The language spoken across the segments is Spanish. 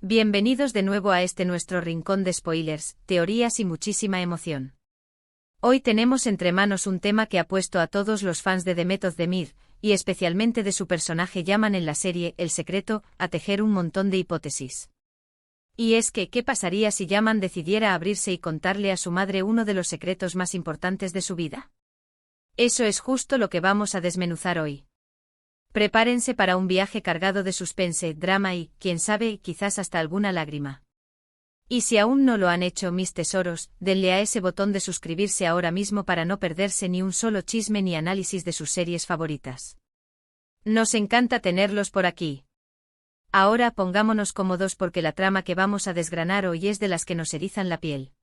Bienvenidos de nuevo a este nuestro rincón de spoilers, teorías y muchísima emoción. Hoy tenemos entre manos un tema que ha puesto a todos los fans de The Method de Mir, y especialmente de su personaje Yaman en la serie El Secreto, a tejer un montón de hipótesis. Y es que, ¿qué pasaría si Yaman decidiera abrirse y contarle a su madre uno de los secretos más importantes de su vida? Eso es justo lo que vamos a desmenuzar hoy. Prepárense para un viaje cargado de suspense, drama y, quién sabe, quizás hasta alguna lágrima. Y si aún no lo han hecho, mis tesoros, denle a ese botón de suscribirse ahora mismo para no perderse ni un solo chisme ni análisis de sus series favoritas. Nos encanta tenerlos por aquí. Ahora pongámonos cómodos porque la trama que vamos a desgranar hoy es de las que nos erizan la piel.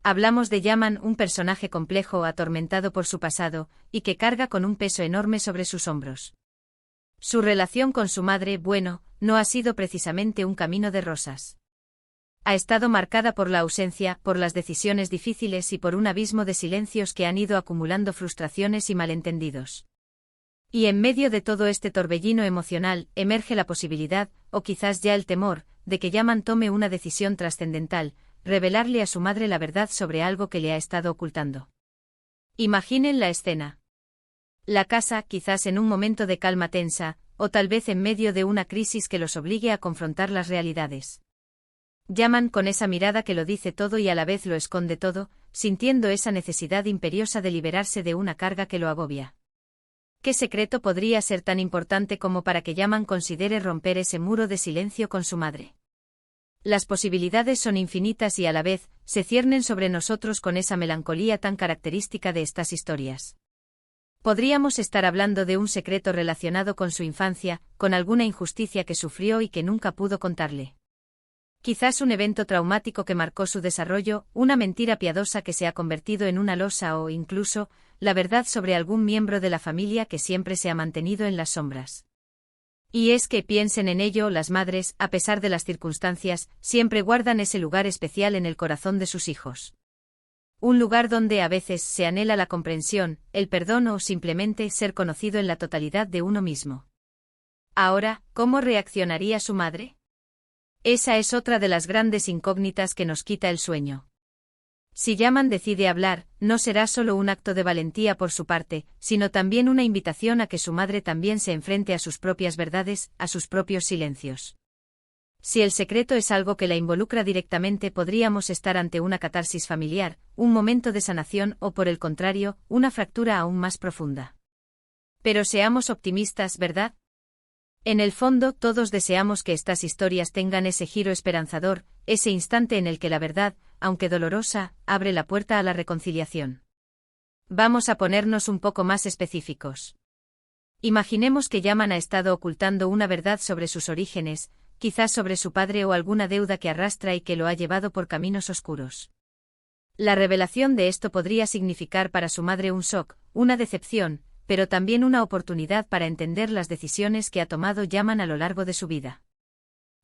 Hablamos de Yaman, un personaje complejo atormentado por su pasado, y que carga con un peso enorme sobre sus hombros. Su relación con su madre, bueno, no ha sido precisamente un camino de rosas. Ha estado marcada por la ausencia, por las decisiones difíciles y por un abismo de silencios que han ido acumulando frustraciones y malentendidos. Y en medio de todo este torbellino emocional, emerge la posibilidad, o quizás ya el temor, de que Yaman tome una decisión trascendental, revelarle a su madre la verdad sobre algo que le ha estado ocultando. Imaginen la escena. La casa, quizás en un momento de calma tensa, o tal vez en medio de una crisis que los obligue a confrontar las realidades. Yaman con esa mirada que lo dice todo y a la vez lo esconde todo, sintiendo esa necesidad imperiosa de liberarse de una carga que lo agobia. ¿Qué secreto podría ser tan importante como para que Yaman considere romper ese muro de silencio con su madre? Las posibilidades son infinitas y a la vez, se ciernen sobre nosotros con esa melancolía tan característica de estas historias. Podríamos estar hablando de un secreto relacionado con su infancia, con alguna injusticia que sufrió y que nunca pudo contarle. Quizás un evento traumático que marcó su desarrollo, una mentira piadosa que se ha convertido en una losa o, incluso, la verdad sobre algún miembro de la familia que siempre se ha mantenido en las sombras. Y es que piensen en ello, las madres, a pesar de las circunstancias, siempre guardan ese lugar especial en el corazón de sus hijos. Un lugar donde a veces se anhela la comprensión, el perdón o simplemente ser conocido en la totalidad de uno mismo. Ahora, ¿cómo reaccionaría su madre? Esa es otra de las grandes incógnitas que nos quita el sueño. Si Yaman decide hablar, no será solo un acto de valentía por su parte, sino también una invitación a que su madre también se enfrente a sus propias verdades, a sus propios silencios. Si el secreto es algo que la involucra directamente, podríamos estar ante una catarsis familiar, un momento de sanación o, por el contrario, una fractura aún más profunda. Pero seamos optimistas, ¿verdad? En el fondo, todos deseamos que estas historias tengan ese giro esperanzador, ese instante en el que la verdad, aunque dolorosa, abre la puerta a la reconciliación. Vamos a ponernos un poco más específicos. Imaginemos que Yaman ha estado ocultando una verdad sobre sus orígenes, quizás sobre su padre o alguna deuda que arrastra y que lo ha llevado por caminos oscuros. La revelación de esto podría significar para su madre un shock, una decepción, pero también una oportunidad para entender las decisiones que ha tomado Yaman a lo largo de su vida.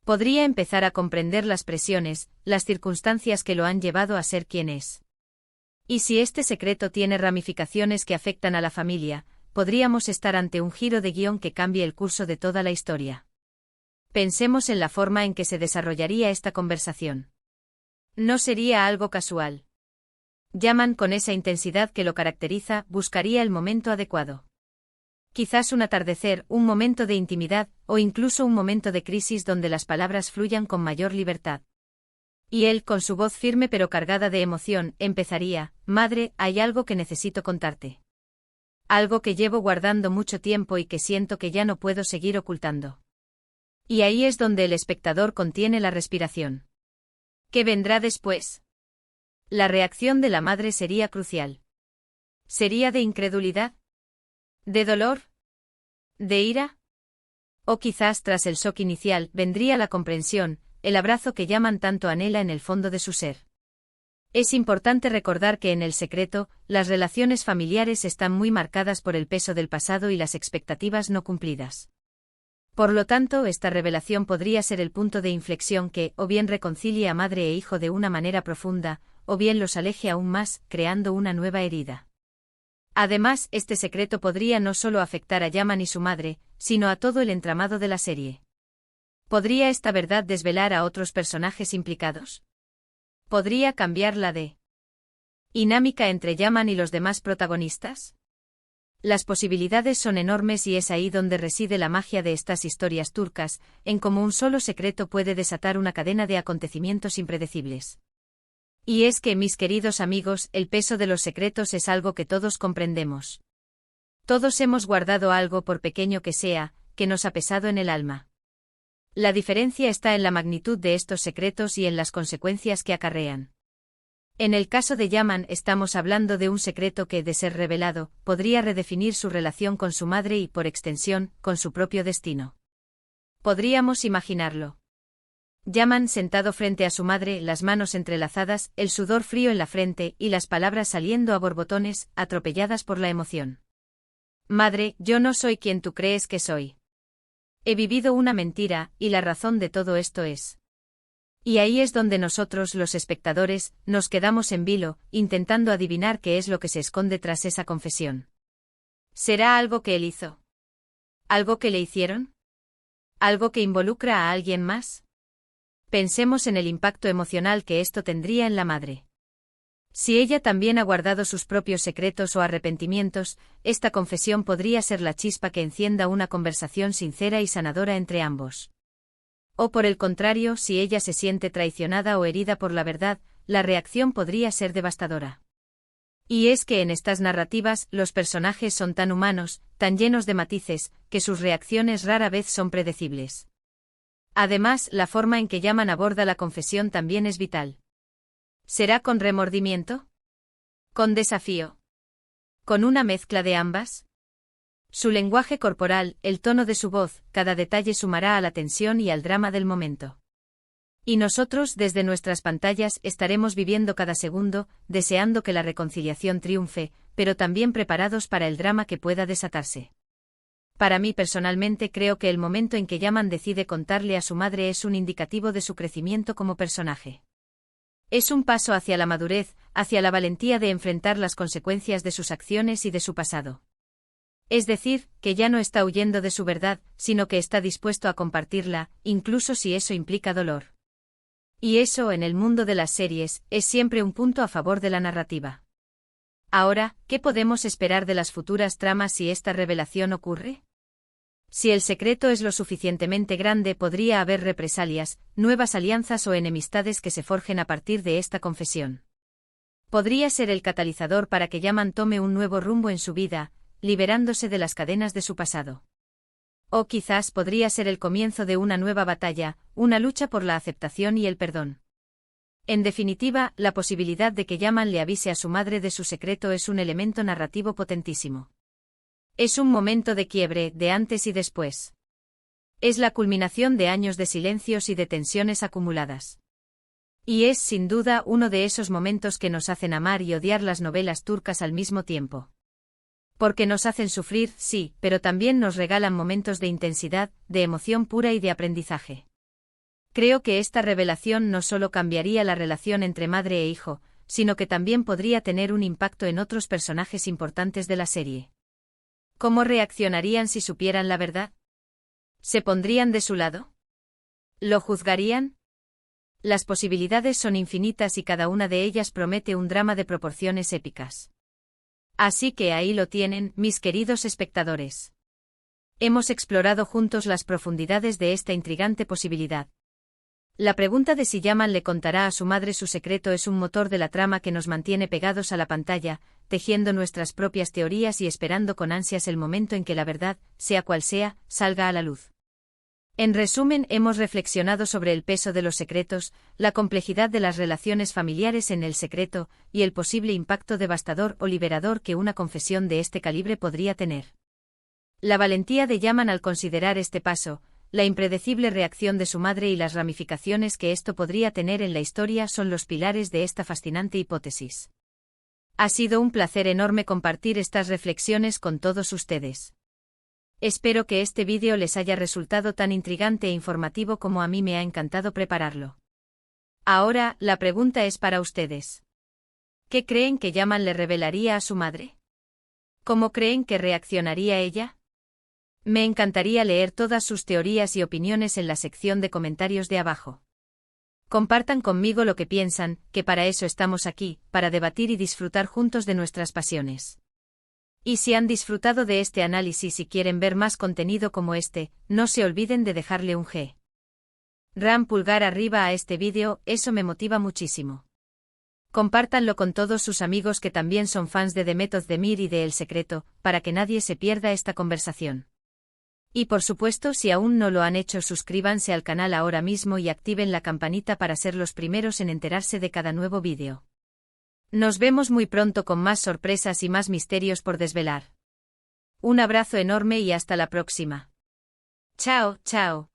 Podría empezar a comprender las presiones, las circunstancias que lo han llevado a ser quien es. Y si este secreto tiene ramificaciones que afectan a la familia, podríamos estar ante un giro de guión que cambie el curso de toda la historia. Pensemos en la forma en que se desarrollaría esta conversación. No sería algo casual. Yaman, con esa intensidad que lo caracteriza, buscaría el momento adecuado. Quizás un atardecer, un momento de intimidad, o incluso un momento de crisis donde las palabras fluyan con mayor libertad. Y él, con su voz firme pero cargada de emoción, empezaría: «Madre, hay algo que necesito contarte. Algo que llevo guardando mucho tiempo y que siento que ya no puedo seguir ocultando». Y ahí es donde el espectador contiene la respiración. ¿Qué vendrá después? La reacción de la madre sería crucial. ¿Sería de incredulidad? ¿De dolor? ¿De ira? O quizás tras el shock inicial vendría la comprensión, el abrazo que Yaman tanto anhela en el fondo de su ser. Es importante recordar que en El Secreto, las relaciones familiares están muy marcadas por el peso del pasado y las expectativas no cumplidas. Por lo tanto, esta revelación podría ser el punto de inflexión que, o bien reconcilie a madre e hijo de una manera profunda, o bien los aleje aún más, creando una nueva herida. Además, este secreto podría no solo afectar a Yaman y su madre, sino a todo el entramado de la serie. ¿Podría esta verdad desvelar a otros personajes implicados? ¿Podría cambiar la dinámica entre Yaman y los demás protagonistas? Las posibilidades son enormes y es ahí donde reside la magia de estas historias turcas, en cómo un solo secreto puede desatar una cadena de acontecimientos impredecibles. Y es que, mis queridos amigos, el peso de los secretos es algo que todos comprendemos. Todos hemos guardado algo, por pequeño que sea, que nos ha pesado en el alma. La diferencia está en la magnitud de estos secretos y en las consecuencias que acarrean. En el caso de Yaman estamos hablando de un secreto que, de ser revelado, podría redefinir su relación con su madre y, por extensión, con su propio destino. Podríamos imaginarlo. Yaman sentado frente a su madre, las manos entrelazadas, el sudor frío en la frente y las palabras saliendo a borbotones, atropelladas por la emoción. Madre, yo no soy quien tú crees que soy. He vivido una mentira, y la razón de todo esto es. Y ahí es donde nosotros, los espectadores, nos quedamos en vilo, intentando adivinar qué es lo que se esconde tras esa confesión. ¿Será algo que él hizo? ¿Algo que le hicieron? ¿Algo que involucra a alguien más? Pensemos en el impacto emocional que esto tendría en la madre. Si ella también ha guardado sus propios secretos o arrepentimientos, esta confesión podría ser la chispa que encienda una conversación sincera y sanadora entre ambos. O por el contrario, si ella se siente traicionada o herida por la verdad, la reacción podría ser devastadora. Y es que en estas narrativas, los personajes son tan humanos, tan llenos de matices, que sus reacciones rara vez son predecibles. Además, la forma en que Yaman aborda la confesión también es vital. ¿Será con remordimiento? ¿Con desafío? ¿Con una mezcla de ambas? Su lenguaje corporal, el tono de su voz, cada detalle sumará a la tensión y al drama del momento. Y nosotros, desde nuestras pantallas, estaremos viviendo cada segundo, deseando que la reconciliación triunfe, pero también preparados para el drama que pueda desatarse. Para mí personalmente creo que el momento en que Yaman decide contarle a su madre es un indicativo de su crecimiento como personaje. Es un paso hacia la madurez, hacia la valentía de enfrentar las consecuencias de sus acciones y de su pasado. Es decir, que ya no está huyendo de su verdad, sino que está dispuesto a compartirla, incluso si eso implica dolor. Y eso, en el mundo de las series, es siempre un punto a favor de la narrativa. Ahora, ¿qué podemos esperar de las futuras tramas si esta revelación ocurre? Si el secreto es lo suficientemente grande, podría haber represalias, nuevas alianzas o enemistades que se forjen a partir de esta confesión. Podría ser el catalizador para que Yaman tome un nuevo rumbo en su vida, liberándose de las cadenas de su pasado. O quizás podría ser el comienzo de una nueva batalla, una lucha por la aceptación y el perdón. En definitiva, la posibilidad de que Yaman le avise a su madre de su secreto es un elemento narrativo potentísimo. Es un momento de quiebre, de antes y después. Es la culminación de años de silencios y de tensiones acumuladas. Y es, sin duda, uno de esos momentos que nos hacen amar y odiar las novelas turcas al mismo tiempo. Porque nos hacen sufrir, sí, pero también nos regalan momentos de intensidad, de emoción pura y de aprendizaje. Creo que esta revelación no solo cambiaría la relación entre madre e hijo, sino que también podría tener un impacto en otros personajes importantes de la serie. ¿Cómo reaccionarían si supieran la verdad? ¿Se pondrían de su lado? ¿Lo juzgarían? Las posibilidades son infinitas y cada una de ellas promete un drama de proporciones épicas. Así que ahí lo tienen, mis queridos espectadores. Hemos explorado juntos las profundidades de esta intrigante posibilidad. La pregunta de si Yaman le contará a su madre su secreto es un motor de la trama que nos mantiene pegados a la pantalla, tejiendo nuestras propias teorías y esperando con ansias el momento en que la verdad, sea cual sea, salga a la luz. En resumen, hemos reflexionado sobre el peso de los secretos, la complejidad de las relaciones familiares en el secreto, y el posible impacto devastador o liberador que una confesión de este calibre podría tener. La valentía de Yaman al considerar este paso, la impredecible reacción de su madre y las ramificaciones que esto podría tener en la historia son los pilares de esta fascinante hipótesis. Ha sido un placer enorme compartir estas reflexiones con todos ustedes. Espero que este vídeo les haya resultado tan intrigante e informativo como a mí me ha encantado prepararlo. Ahora, la pregunta es para ustedes. ¿Qué creen que Yaman le revelaría a su madre? ¿Cómo creen que reaccionaría ella? Me encantaría leer todas sus teorías y opiniones en la sección de comentarios de abajo. Compartan conmigo lo que piensan, que para eso estamos aquí, para debatir y disfrutar juntos de nuestras pasiones. Y si han disfrutado de este análisis y quieren ver más contenido como este, no se olviden de dejarle un gran pulgar arriba a este vídeo, eso me motiva muchísimo. Compártanlo con todos sus amigos que también son fans de The Method de Mir y de El Secreto, para que nadie se pierda esta conversación. Y por supuesto, si aún no lo han hecho, suscríbanse al canal ahora mismo y activen la campanita para ser los primeros en enterarse de cada nuevo vídeo. Nos vemos muy pronto con más sorpresas y más misterios por desvelar. Un abrazo enorme y hasta la próxima. Chao, chao.